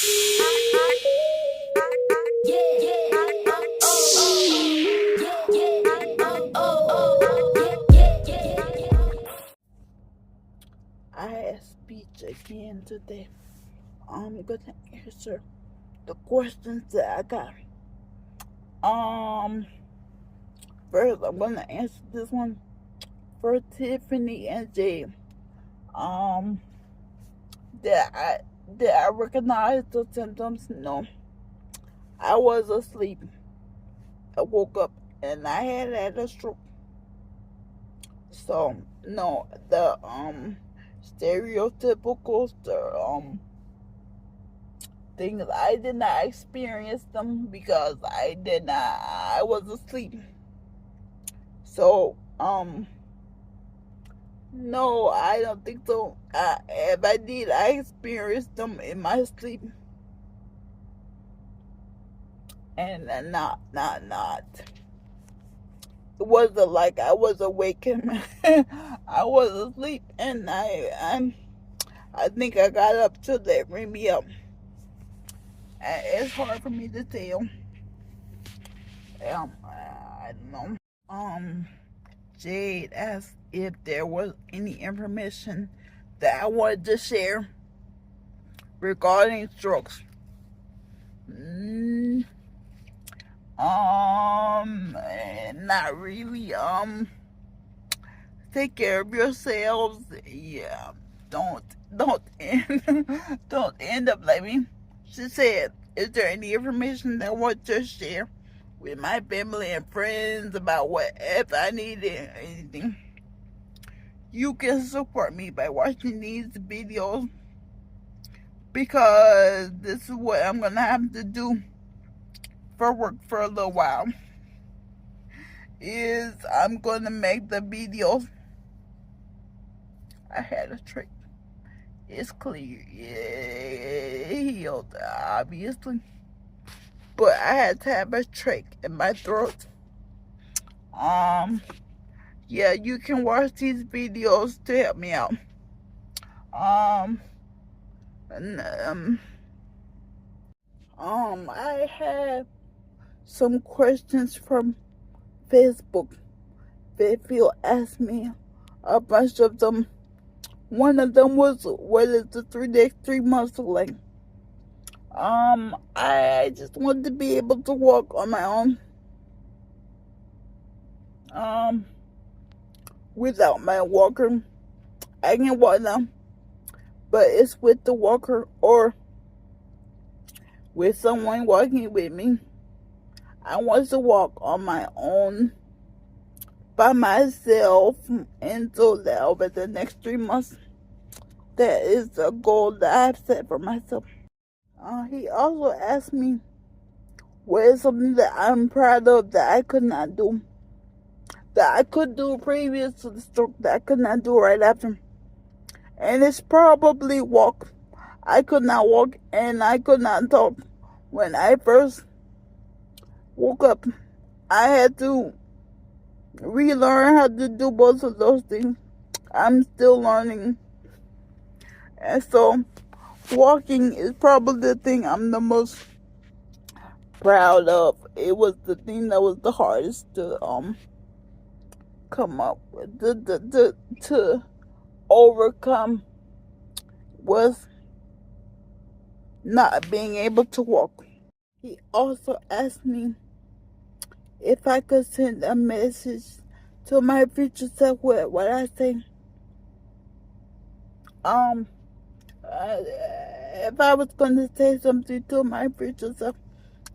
I had speech again today. I'm gonna answer the questions that I got. Um, First I'm gonna answer this one for Tiffany and Jay. Um, did I recognize the symptoms? No, I was asleep. I woke up and I had a stroke. So no, the stereotypical things, I did not experience them because I was asleep. So no, I don't think so. If I did, I experienced them in my sleep, and not. It wasn't like I was awake and I was asleep, and I think I got up to that bring me up. It's hard for me to tell. I don't know. Jade asked if there was any information that I wanted to share regarding strokes. Not really. Take care of yourselves. Yeah, don't end, don't end up like me. She said, "Is there any information that I want to share with my family and friends about what if I needed anything? You can support me by watching these videos because this is what I'm gonna have to do for work for a little while. Is I'm gonna make the videos." I had a trach. It's clear. It healed, obviously. But I had to have a trach in my throat. Yeah, you can watch these videos to help me out. And, I have some questions from Facebook. Faithfield asked me a bunch of them. One of them was, what is the 3 days, 3 months like? I just wanted to be able to walk on my own. Without my walker. I can walk now, but it's with the walker or with someone walking with me. I want to walk on my own by myself until that over the next 3 months. That is the goal that I've set for myself. He also asked me what is something that I'm proud of that I could not do. That I could do previous to the stroke that I could not do right after. And it's probably walk. I could not walk and I could not talk. When I first woke up, I had to relearn how to do both of those things. I'm still learning. And so walking is probably the thing I'm the most proud of. It was the thing that was the hardest to come up with, to overcome, was not being able to walk. He also asked me if I could send a message to my future self. What I say, if I was going to say something to my future self,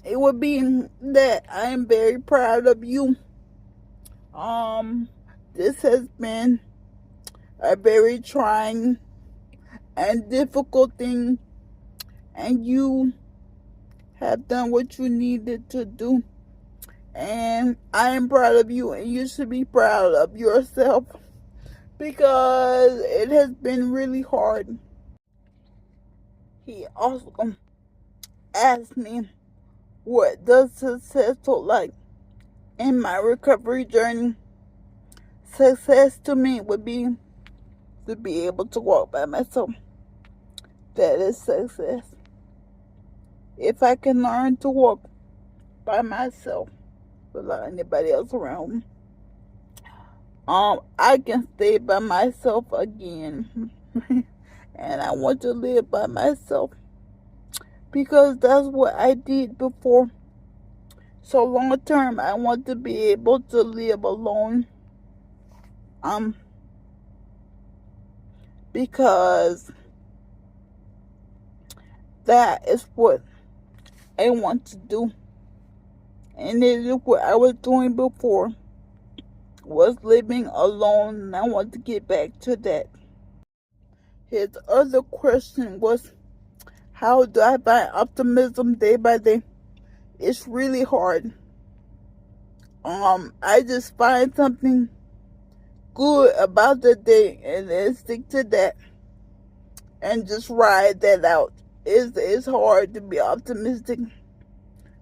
it would be that I am very proud of you. This has been a very trying and difficult thing, and you have done what you needed to do, and I am proud of you, and you should be proud of yourself because it has been really hard. He also asked me, what does success look like in my recovery journey? Success to me would be to be able to walk by myself. That is success. if I can learn to walk by myself without anybody else around, I can stay by myself again. And I want to live by myself because that's what I did before. So long term, I want to be able to live alone. Because that is what I want to do. And it is what I was doing before, was living alone, and I want to get back to that. His other question was, how do I find optimism day by day? It's really hard. I just find something good about the day and then stick to that and just ride that out. It's hard to be optimistic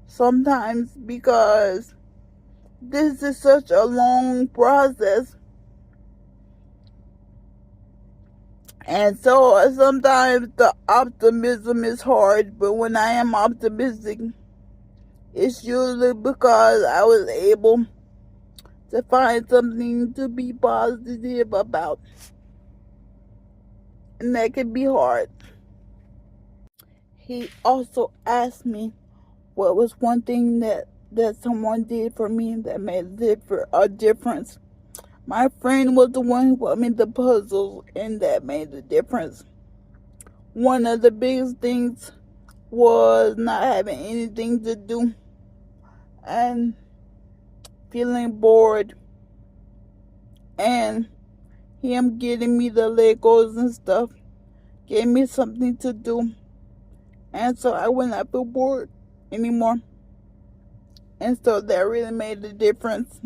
sometimes because this is such a long process. And so sometimes the optimism is hard, but when I am optimistic, it's usually because I was able to find something to be positive about. And that can be hard. He also asked me what was one thing that someone did for me that made a difference. My friend was the one who bought me the puzzles, and that made the difference. One of the biggest things was not having anything to do and feeling bored, and him getting me the Legos and stuff gave me something to do, and so I would not feel bored anymore. And so that really made a difference.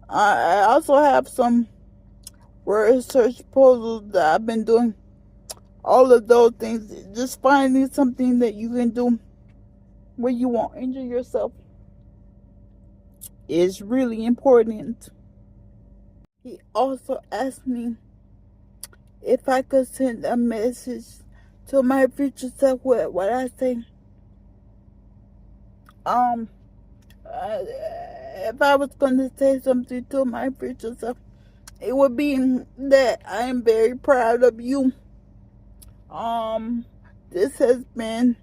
I also have some word search puzzles that I've been doing. All of those things, just finding something that you can do when you won't injure yourself is really important. He also asked me if I could send a message to my future self. What I say? If I was going to say something to my future self, it would be that I am very proud of you. This has been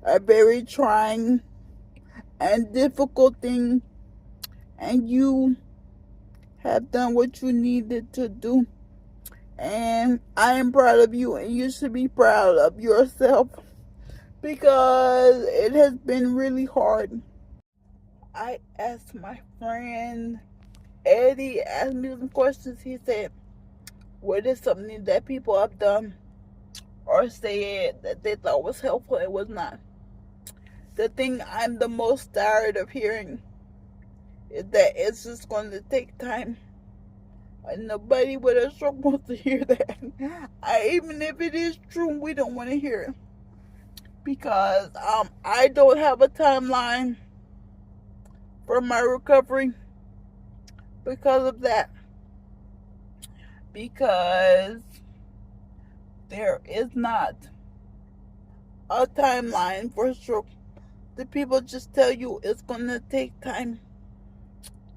a very trying and difficult thing, and you have done what you needed to do, and I am proud of you, and you should be proud of yourself because it has been really hard. I asked my friend Eddie, asked me some questions. He said, what is something that people have done or said that they thought was helpful and was not? The thing I'm the most tired of hearing is that it's just going to take time. And nobody with a stroke wants to hear that. Even if it is true, we don't want to hear it. Because I don't have a timeline for my recovery because of that. Because there is not a timeline for stroke. The people just tell you it's going to take time.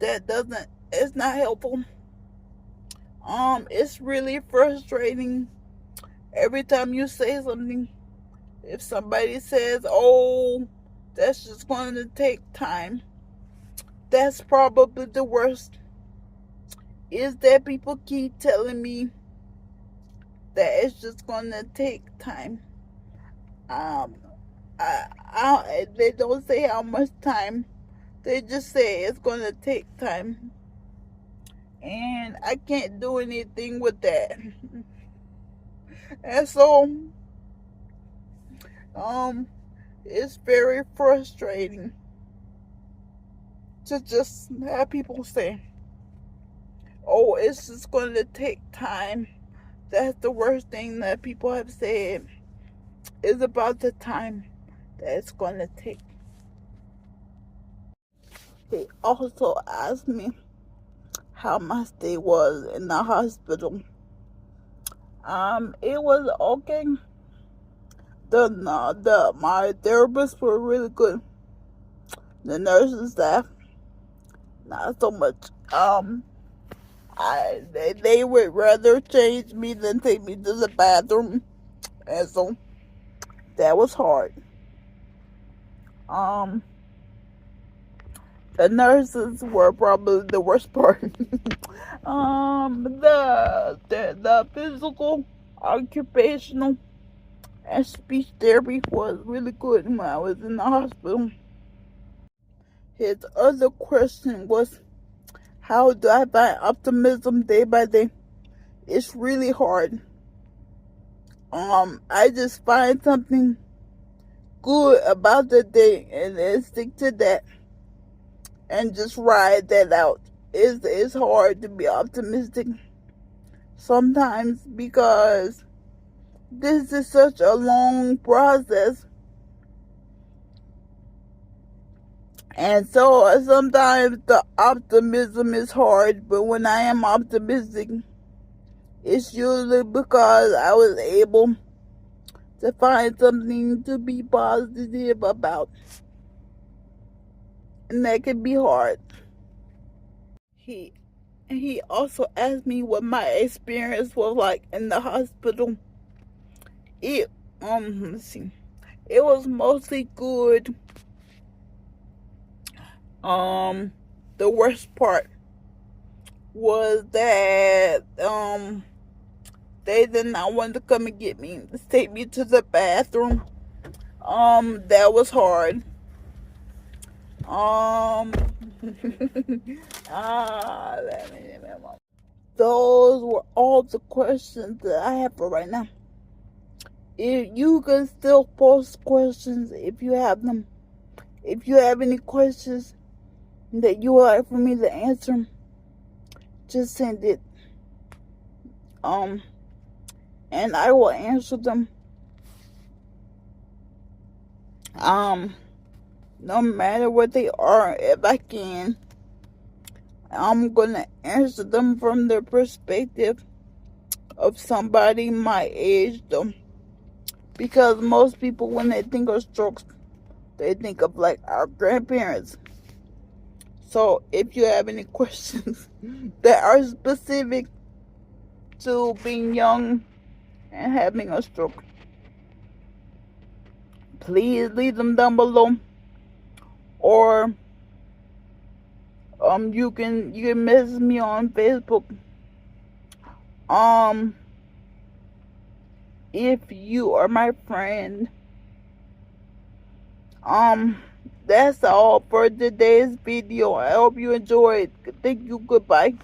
It's not helpful. It's really frustrating every time you say something. If somebody says, oh, that's just going to take time, that's probably the worst. Is that people keep telling me that it's just going to take time. They don't say how much time. They just say it's going to take time. And I can't do anything with that. And so, it's very frustrating to just have people say, oh, it's just going to take time. That's the worst thing that people have said, is about the time that it's going to take. He also asked me how my stay was in the hospital. It was okay. my therapists were really good. The nursing staff, not so much. They would rather change me than take me to the bathroom, and so that was hard. The nurses were probably the worst part. The physical, occupational, and speech therapy was really good when I was in the hospital. His other question was, how do I find optimism day by day? It's really hard. I just find something good about the day and then stick to that and just ride that out. It's hard to be optimistic sometimes because this is such a long process. And so sometimes the optimism is hard, but when I am optimistic, it's usually because I was able to find something to be positive about. And that can be hard. He also asked me what my experience was like in the hospital. Let's see. It was mostly good. The worst part was that they did not want to come and get me, take me to the bathroom. That was hard. Those were all the questions that I have for right now. If you can still post questions if you have them. If you have any questions that you would like for me to answer, just send it. And I will answer them. No matter what they are, if I can, I'm gonna answer them from the perspective of somebody my age, though. Because most people, when they think of strokes, they think of like our grandparents. So if you have any questions that are specific to being young and having a stroke, please leave them down below. Or you can message me on Facebook. If you are my friend. That's all for today's video. I hope you enjoyed. Thank you. Goodbye.